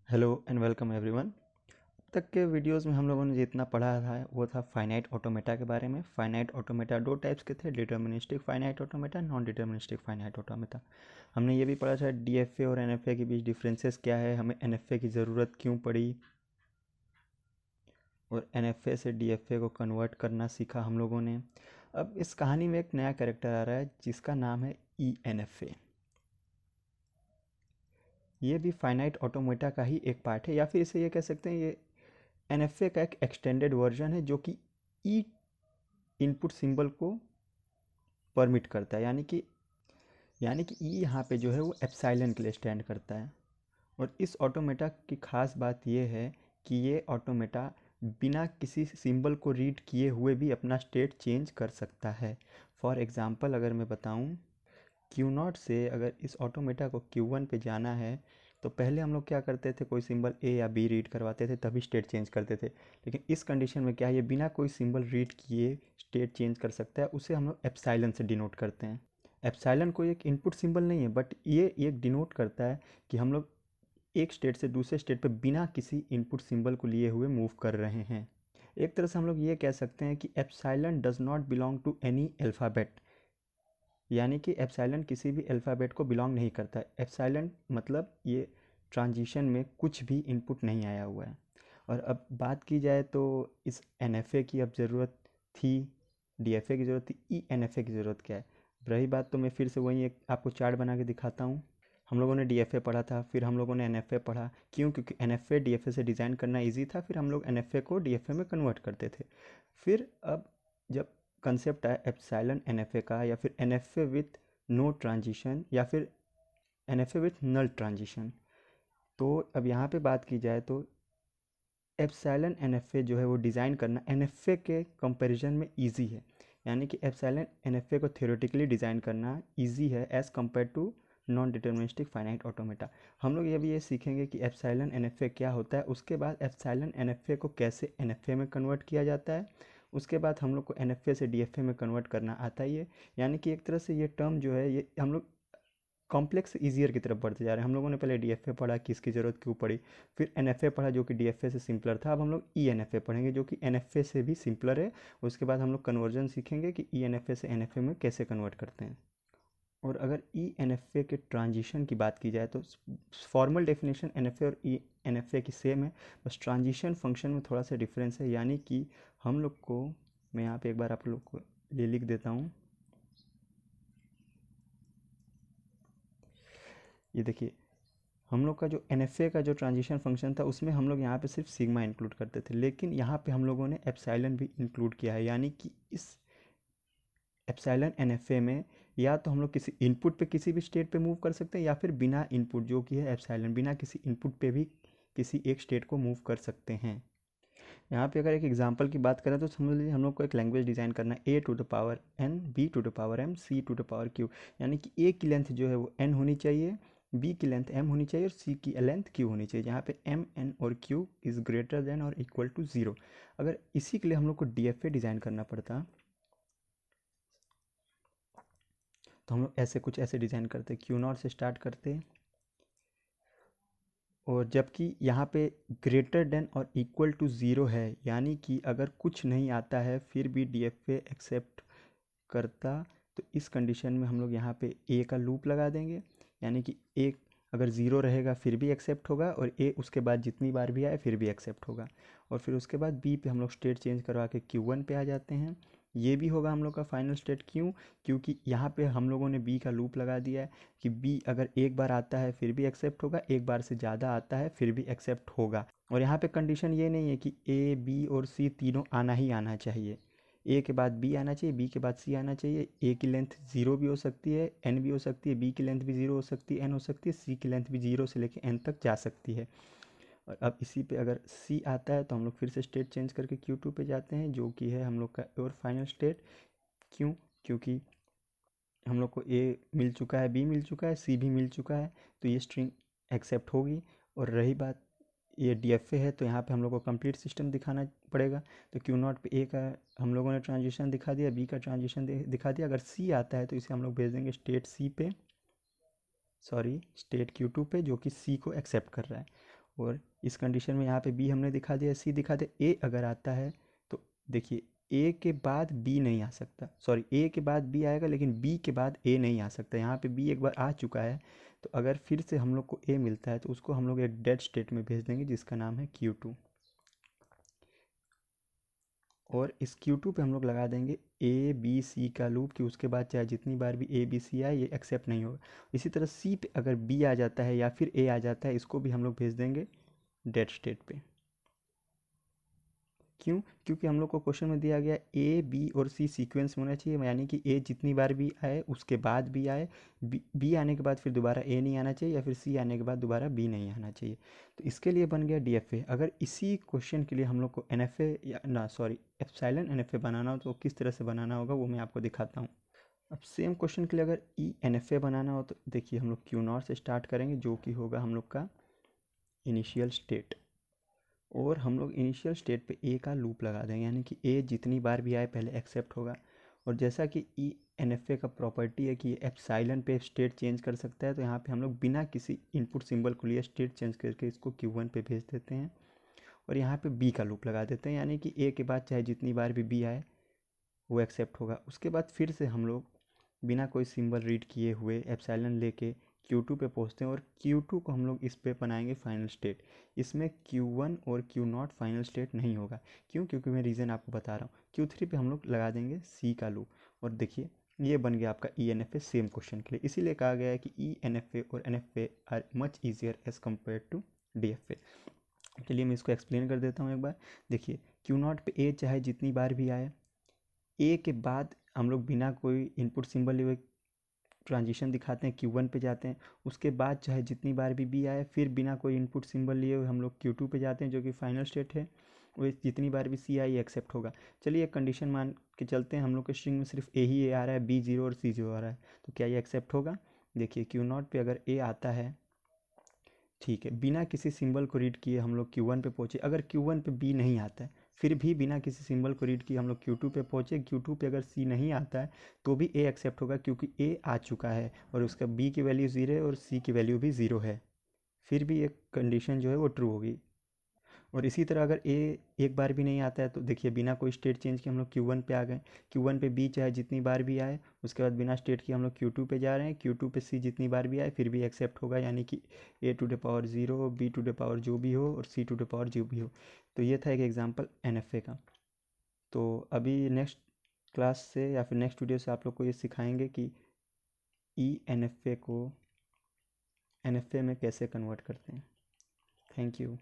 Hello and welcome everyone. अब तक के वीडियोस में हम लोगों ने जितना पढ़ा था वो था फाइनाइट ऑटोमेटा के बारे में। फाइनाइट ऑटोमेटा दो टाइप्स के थे, deterministic finite automata, non deterministic finite automata. हमने ये भी पढ़ा था डीएफए और एनएफए के बीच डिफरेंसेस क्या है, हमें एनएफए की ज़रूरत क्यों पड़ी, और एनएफए से डीएफए को कन्वर्ट करना सीखा हम लोगों ने। अब इस कहानी में एक नया कैरेक्टर आ रहा है जिसका नाम है ईएनएफए। ये भी फाइनाइट ऑटोमेटा का ही एक पार्ट है, या फिर इसे ये कह सकते हैं ये एनएफए का एक एक्सटेंडेड वर्जन है जो कि ई इनपुट सिंबल को परमिट करता है। यानी कि ई यहाँ पे जो है वो एप्सिलॉन के लिए स्टैंड करता है। और इस ऑटोमेटा की खास बात ये है कि ये ऑटोमेटा बिना किसी सिंबल को रीड किए हुए भी अपना स्टेट चेंज कर सकता है। फॉर एग्ज़ाम्पल अगर मैं बताऊँ, क्यू नॉट से अगर इस ऑटोमेटा को क्यू वन पे जाना है तो पहले हम लोग क्या करते थे, कोई सिंबल ए या बी रीड करवाते थे तभी स्टेट चेंज करते थे। लेकिन इस कंडीशन में क्या है, ये बिना कोई सिंबल रीड किए स्टेट चेंज कर सकता है। उसे हम लोग एप्सिलॉन से डिनोट करते हैं। एप्सिलॉन कोई एक इनपुट सिंबल नहीं है, बट ये एक डिनोट करता है कि हम लोग एक स्टेट से दूसरे स्टेट पर बिना किसी इनपुट सिंबल को लिए हुए मूव कर रहे हैं। एक तरह से हम लोग ये कह सकते हैं कि epsilon does not belong to any alphabet, यानी कि एप्सिलॉन किसी भी अल्फ़ाबेट को बिलोंग नहीं करता है। एप्सिलॉन मतलब ये ट्रांजिशन में कुछ भी इनपुट नहीं आया हुआ है। और अब बात की जाए तो इस एनएफए की अब ज़रूरत थी, डीएफए की ज़रूरत थी, ई एनएफए की ज़रूरत क्या है। रही बात तो मैं फिर से वही एक आपको चार्ट बना के दिखाता हूँ। हम लोगों ने डीएफए पढ़ा था, फिर हम लोगों ने एनएफए पढ़ा। क्यों? क्योंकि एनएफए डीएफए से डिज़ाइन करना इजी था, फिर हम लोग एनएफए को डीएफए में कन्वर्ट करते थे। फिर अब जब कंसेप्ट आया एप्सिलॉन एनएफए का, या फिर एनएफए विथ नो ट्रांजिशन, या फिर एनएफए विथ नल ट्रांजिशन, तो अब यहाँ पे बात की जाए तो एप्सिलॉन एनएफए जो है वो डिज़ाइन करना एनएफए के कंपैरिजन में इजी है। यानी कि एप्सिलॉन एनएफए को थ्योरेटिकली डिज़ाइन करना इजी है as compare to non deterministic finite automata. हम लोग ये भी ये सीखेंगे कि एप्सिलॉन एनएफए क्या होता है, उसके बाद एप्सिलॉन एनएफए को कैसे एनएफए में कन्वर्ट किया जाता है, उसके बाद हम लोग को एनएफए से डीएफए में कन्वर्ट करना आता ही है। यानी कि एक तरह से ये टर्म जो है ये हम लोग कॉम्प्लेक्स से ईजियर की तरफ बढ़ते जा रहे हैं। हम लोगों ने पहले डीएफए पढ़ा कि इसकी ज़रूरत क्यों पड़ी, फिर एनएफए पढ़ा जो कि डीएफए से सिंपलर था। अब हम लोग ईएनएफए पढ़ेंगे जो कि एनएफए से भी सिंपलर है। उसके बाद हम लोग कन्वर्जन सीखेंगे कि ईएनएफए से एनएफए में कैसे कन्वर्ट करते हैं। और अगर ई एन एफ ए के ट्रांजिशन की बात की जाए तो formal definition N F A और ई एन एफ ए की सेम है, बस ट्रांजिशन फंक्शन में थोड़ा सा डिफरेंस है। यानी कि हम लोग को, मैं यहाँ पे एक बार आप लोग को ये लिख देता हूँ, ये देखिए, हम लोग का जो एन एफ ए का जो ट्रांजिशन फंक्शन था उसमें हम लोग यहाँ पे सिर्फ सिग्मा इंक्लूड करते थे, लेकिन यहाँ पे हम लोगों ने एप्सिलॉन भी इंक्लूड किया है। यानी कि इस एप्सिलॉन एनएफए में या तो हम लोग किसी इनपुट पे किसी भी स्टेट पे मूव कर सकते हैं, या फिर बिना इनपुट जो कि है एप्सिलॉन, बिना किसी इनपुट पे भी किसी एक स्टेट को मूव कर सकते हैं। यहाँ पे अगर एक एग्जांपल की बात करें तो समझ लीजिए हम लोग को एक लैंग्वेज डिज़ाइन करना है, A to the power N, B to the power M, C to the power Q. यानी कि ए की लेंथ जो है वो एन होनी चाहिए, बी की लेंथ एम होनी चाहिए और सी की लेंथ क्यू होनी चाहिए, जहाँ पे एम एन और क्यू इज़ ग्रेटर देन और इक्वल टू ज़ीरो। अगर इसी के लिए हम लोग को डीएफए डिज़ाइन करना पड़ता तो हम लोग ऐसे कुछ ऐसे डिज़ाइन करते, क्यू नॉट से स्टार्ट करते, और जबकि यहाँ पे ग्रेटर देन और इक्वल टू ज़ीरो है, यानी कि अगर कुछ नहीं आता है फिर भी डीएफए एक्सेप्ट करता, तो इस कंडीशन में हम लोग यहाँ पे ए का लूप लगा देंगे। यानी कि ए अगर ज़ीरो रहेगा फिर भी एक्सेप्ट होगा, और ए उसके बाद जितनी बार भी आए फिर भी एक्सेप्ट होगा। और फिर उसके बाद बी पे हम लोग स्टेट चेंज करवा के क्यू वन पे आ जाते हैं। ये भी होगा हम लोग का फाइनल स्टेट। क्यों? क्योंकि यहाँ पे हम लोगों ने बी का लूप लगा दिया है कि बी अगर एक बार आता है फिर भी एक्सेप्ट होगा, एक बार से ज़्यादा आता है फिर भी एक्सेप्ट होगा। और यहाँ पे कंडीशन ये नहीं है कि ए बी और सी तीनों आना ही आना चाहिए, ए के बाद बी आना चाहिए, बी के बाद सी आना चाहिए। ए की लेंथ ज़ीरो भी हो सकती है, एन भी हो सकती है, बी की लेंथ भी ज़ीरो हो सकती है, एन हो सकती है, सी की लेंथ भी ज़ीरो से लेकर एन तक जा सकती है। और अब इसी पे अगर सी आता है तो हम लोग फिर से स्टेट चेंज करके क्यू टू पे जाते हैं जो कि है हम लोग का और फाइनल स्टेट। क्यों? क्योंकि हम लोग को ए मिल चुका है, बी मिल चुका है, सी भी मिल चुका है, तो ये स्ट्रिंग एक्सेप्ट होगी। और रही बात ये डीएफए है तो यहाँ पे हम लोग को कंप्लीट सिस्टम दिखाना पड़ेगा। तो क्यू नॉट पे ए का हम लोगों ने ट्रांजिशन दिखा दिया, बी का ट्रांजिशन दिखा दिया। अगर सी आता है तो इसे हम लोग भेज देंगे स्टेट सी पे, सॉरी स्टेट क्यू टू पे, जो कि सी को एक्सेप्ट कर रहा है। और इस कंडीशन में यहाँ पे बी हमने दिखा दिया, सी दिखा दिया। ए अगर आता है तो देखिए ए के बाद बी नहीं आ सकता, सॉरी ए के बाद बी आएगा लेकिन बी के बाद ए नहीं आ सकता। यहाँ पे बी एक बार आ चुका है, तो अगर फिर से हम लोग को ए मिलता है तो उसको हम लोग एक डेड स्टेट में भेज देंगे जिसका नाम है Q2। और इस Q2 पे हम लोग लगा देंगे ए बी सी का लूप कि उसके बाद चाहे जितनी बार भी ए बी सी आए ये एक्सेप्ट नहीं होगा। इसी तरह सी पे अगर बी आ जाता है या फिर ए आ जाता है, इसको भी हम लोग भेज देंगे डेड स्टेट पे। क्यों? क्योंकि हम लोग को क्वेश्चन में दिया गया ए बी और सी सीक्वेंस में होना चाहिए, यानी कि ए जितनी बार भी आए उसके बाद बी आए, बी आने के बाद फिर दोबारा ए नहीं आना चाहिए, या फिर सी आने के बाद दोबारा बी नहीं आना चाहिए। तो इसके लिए बन गया DFA। अगर इसी क्वेश्चन के लिए हम लोग को NFA या ना सॉरी एप्सिलॉन NFA बनाना हो तो किस तरह से बनाना होगा वो मैं आपको दिखाता हूँ। अब सेम क्वेश्चन के लिए अगर NFA बनाना हो तो देखिए हम लोग Q0 से स्टार्ट करेंगे जो कि होगा हम लोग का इनिशियल स्टेट, और हम लोग इनिशियल स्टेट पे ए का लूप लगा देंगे, यानी कि ए जितनी बार भी आए पहले एक्सेप्ट होगा। और जैसा कि NFA का प्रॉपर्टी है कि ये एप्सिलॉन पे स्टेट चेंज कर सकता है, तो यहाँ पे हम लोग बिना किसी इनपुट सिंबल को लिए स्टेट चेंज करके इसको Q1 पे भेज देते हैं। और यहाँ पे बी का लूप लगा देते हैं, यानी कि ए के बाद चाहे जितनी बार भी बी आए वो एक्सेप्ट होगा। उसके बाद फिर से हम लोग बिना कोई सिंबल रीड किए हुए एप्सिलॉन लेके Q2 पे पहुँचते हैं, और Q2 को हम लोग इस पे बनाएंगे फाइनल स्टेट। इसमें Q1 और Q0 फाइनल स्टेट नहीं होगा। क्यों? क्योंकि मैं रीज़न आपको बता रहा हूँ। Q3 पे हम लोग लगा देंगे सी का लूप, और देखिए ये बन गया आपका ENFA सेम क्वेश्चन के लिए। इसीलिए कहा गया है कि ENFA और NFA are much easier as compare to DFA। चलिए मैं इसको एक्सप्लेन कर देता हूँ एक बार। देखिए Q0 पे ए चाहे जितनी बार भी आए, ए के बाद हम लोग बिना कोई इनपुट सिंबल लिए ट्रांजिशन दिखाते हैं, Q1 पे जाते हैं। उसके बाद चाहे जितनी बार भी बी आए फिर बिना कोई इनपुट सिंबल लिए हम लोग Q2 पे जाते हैं जो कि फाइनल स्टेट है। वो जितनी बार भी सी आई एक्सेप्ट होगा। चलिए एक कंडीशन मान के चलते हैं, हम लोग के स्ट्रिंग में सिर्फ ए ही ए आ रहा है, बी जीरो और सी जीरो आ रहा है, तो क्या ये एक्सेप्ट होगा? देखिए Q0 पे अगर ए आता है, ठीक है, बिना किसी सिंबल को रीड किए हम लोग Q1 पे पहुँचे। अगर Q1 पे बी नहीं आता है फिर भी बिना किसी सिंबल को रीड किए हम लोग Q2 पे पहुँचे। Q2 पे अगर सी नहीं आता है तो भी ए एक्सेप्ट होगा, क्योंकि ए आ चुका है और उसका बी की वैल्यू ज़ीरो है और सी की वैल्यू भी ज़ीरो है, फिर भी एक कंडीशन जो है वो ट्रू होगी। और इसी तरह अगर ए एक बार भी नहीं आता है तो देखिए बिना कोई स्टेट चेंज के हम लोग Q1 पे आ गए। Q1 पे बी चाहे जितनी बार भी आए, उसके बाद बिना स्टेट के हम लोग Q2 पे जा रहे हैं। Q2 पे सी जितनी बार भी आए फिर भी एक्सेप्ट होगा, यानी कि A to the power zero, B to the power जो भी हो और सी टू द पावर जो भी हो। तो ये था एक एग्जाम्पल NFA का। तो अभी नेक्स्ट क्लास से या फिर नेक्स्ट वीडियो से आप लोग को ये सिखाएंगे कि ENFA को NFA में कैसे कन्वर्ट करते हैं। Thank you.